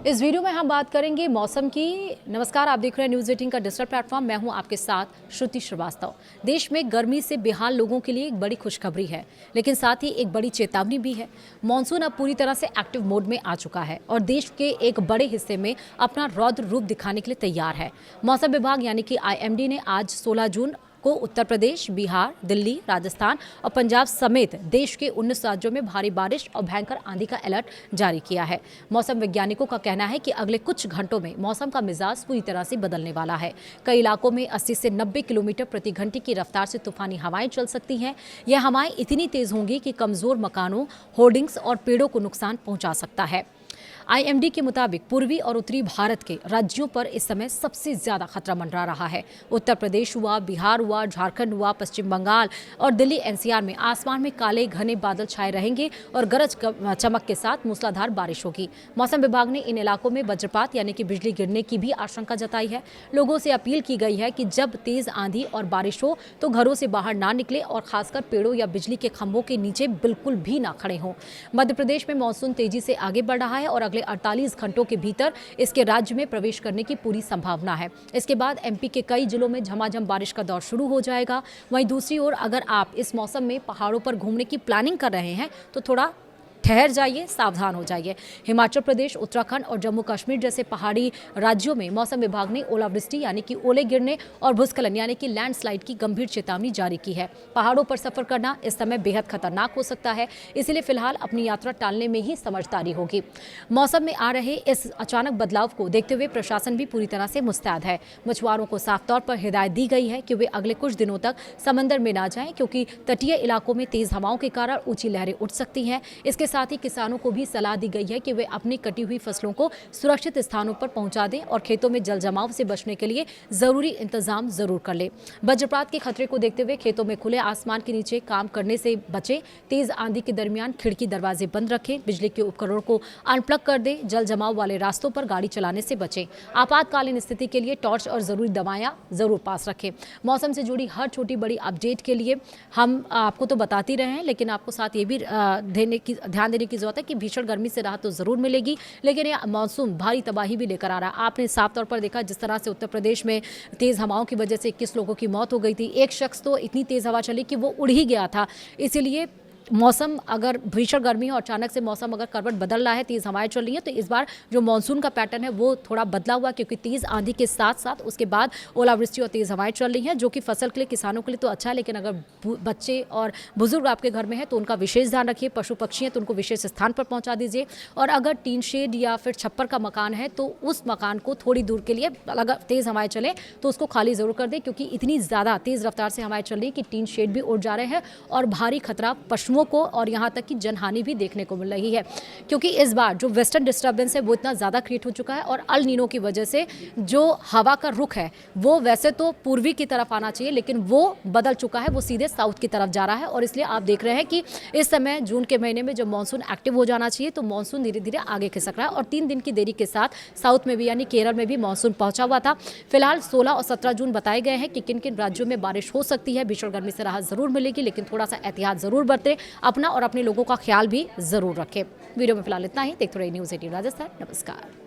इस वीडियो में हम बात करेंगे मौसम की। नमस्कार, आप देख रहे हैं न्यूज़ 18 का डिजिटल प्लेटफॉर्म। मैं हूं आपके साथ श्रुति श्रीवास्तव। देश में गर्मी से बेहाल लोगों के लिए एक बड़ी खुशखबरी है, लेकिन साथ ही एक बड़ी चेतावनी भी है। मानसून अब पूरी तरह से एक्टिव मोड में आ चुका है और देश के एक बड़े हिस्से में अपना रौद्र रूप दिखाने के लिए तैयार है। मौसम विभाग यानी कि IMD ने आज 16 जून को उत्तर प्रदेश, बिहार, दिल्ली, राजस्थान और पंजाब समेत देश के 19 राज्यों में भारी बारिश और भयंकर आंधी का अलर्ट जारी किया है। मौसम वैज्ञानिकों का कहना है कि अगले कुछ घंटों में मौसम का मिजाज पूरी तरह से बदलने वाला है। कई इलाकों में 80 से 90 किलोमीटर प्रति घंटे की रफ्तार से तूफानी हवाएं चल सकती हैं। यह हवाएं इतनी तेज होंगी कि कमजोर मकानों, होर्डिंग्स और पेड़ों को नुकसान पहुंचा सकता है। IMD के मुताबिक पूर्वी और उत्तरी भारत के राज्यों पर इस समय सबसे ज्यादा खतरा मंडरा रहा है। उत्तर प्रदेश हुआ, बिहार हुआ, झारखंड हुआ, पश्चिम बंगाल और दिल्ली NCR में आसमान में काले घने बादल छाए रहेंगे और गरज चमक के साथ मूसलाधार बारिश होगी। मौसम विभाग ने इन इलाकों में वज्रपात यानी कि बिजली गिरने की भी आशंका जताई है। लोगों से अपील की गई है कि जब तेज आंधी और बारिश हो तो घरों से बाहर ना निकले और खासकर पेड़ों या बिजली के खंभों के नीचे बिल्कुल भी ना खड़े हों। मध्य प्रदेश में मानसून तेजी से आगे बढ़ रहा है और अगले 48 घंटों के भीतर इसके राज्य में प्रवेश करने की पूरी संभावना है। इसके बाद MP के कई जिलों में झमाझम बारिश का दौर शुरू हो जाएगा। वहीं दूसरी ओर अगर आप इस मौसम में पहाड़ों पर घूमने की प्लानिंग कर रहे हैं तो थोड़ा ठहर जाइए, सावधान हो जाइए। हिमाचल प्रदेश, उत्तराखंड और जम्मू कश्मीर जैसे पहाड़ी राज्यों में मौसम विभाग ने ओलावृष्टि यानी कि ओले गिरने और भूस्खलन यानी कि लैंडस्लाइड की गंभीर चेतावनी जारी की है। पहाड़ों पर सफर करना इस समय बेहद खतरनाक हो सकता है, इसलिए फिलहाल अपनी यात्रा टालने में ही समझदारी होगी। मौसम में आ रहे इस अचानक बदलाव को देखते हुए प्रशासन भी पूरी तरह से मुस्तैद है। मछुआरों को साफ तौर पर हिदायत दी गई है कि वे अगले कुछ दिनों तक समंदर में ना जाएं, क्योंकि तटीय इलाकों में तेज हवाओं के कारण ऊंची लहरें उठ सकती हैं। इसके साथ ही किसानों को भी सलाह दी गई है कि वे अपनी कटी हुई फसलों को सुरक्षित स्थानों पर पहुंचा दें और खेतों में जल जमाव से बचने के लिए जरूरी इंतजाम जरूर कर लें। वज्रपात के खतरे को देखते हुए खेतों में खुले आसमान के नीचे काम करने से बचें। तेज आंधी के दरमियान खिड़की दरवाजे बंद रखें। बिजली के उपकरणों को अनप्लग कर दें। जल जमाव वाले रास्तों पर गाड़ी चलाने से बचें। आपातकालीन स्थिति के लिए टॉर्च और जरूरी दवाएं जरूर पास रखें। मौसम से जुड़ी हर छोटी बड़ी अपडेट के लिए हम आपको तो बताते रहे हैं, लेकिन आपको साथ ये भी ध्यान देने की जरूरत है कि भीषण गर्मी से राहत तो जरूर मिलेगी, लेकिन यह मानसून भारी तबाही भी लेकर आ रहा है। आपने साफ तौर पर देखा जिस तरह से उत्तर प्रदेश में तेज हवाओं की वजह से 21 लोगों की मौत हो गई थी। एक शख्स तो इतनी तेज हवा चली कि वो उड़ ही गया था। इसीलिए मौसम अगर भीषण गर्मी और अचानक से मौसम अगर करवट बदल रहा है, तेज हवाएं चल रही हैं, तो इस बार जो मानसून का पैटर्न है वो थोड़ा बदला हुआ, क्योंकि तेज आंधी के साथ साथ उसके बाद ओलावृष्टि और तेज हवाएं चल रही हैं, जो कि फसल के लिए, किसानों के लिए तो अच्छा है, लेकिन अगर बच्चे और बुजुर्ग आपके घर में हैं तो उनका विशेष ध्यान रखिए। पशु पक्षी हैं तो उनको विशेष स्थान पर पहुंचा दीजिए। और अगर टीन शेड या फिर छप्पर का मकान है तो उस मकान को थोड़ी दूर के लिए, अगर तेज हवाएं चले तो उसको खाली जरूर कर दें, क्योंकि इतनी ज़्यादा तेज रफ्तार से हवाएं चल रही है कि टीन शेड भी उड़ जा रहे हैं और भारी खतरा पशुओं को और यहाँ तक कि जनहानि भी देखने को मिल रही है। क्योंकि इस बार जो वेस्टर्न डिस्टर्बेंस है वो इतना ज़्यादा क्रिएट हो चुका है और अल नीनो की वजह से जो हवा का रुख है वो वैसे तो पूर्वी की तरफ आना चाहिए, लेकिन वो बदल चुका है, वो सीधे साउथ की तरफ जा रहा है। और इसलिए आप देख रहे हैं कि इस समय जून के महीने में जब मानसून एक्टिव हो जाना चाहिए तो मानसून धीरे धीरे आगे खिसक रहा है और 3 दिन की देरी के साथ साउथ में भी यानी केरल में भी मानसून पहुंचा हुआ था। फिलहाल 16 और 17 जून बताए गए हैं कि किन किन राज्यों में बारिश हो सकती है। भीषण गर्मी से राहत जरूर मिलेगी, लेकिन थोड़ा सा एहतियात जरूर बरतें। अपना और अपने लोगों का ख्याल भी जरूर रखें। वीडियो में फिलहाल इतना ही। देखते रहिए न्यूज़ 18 राजस्थान। नमस्कार।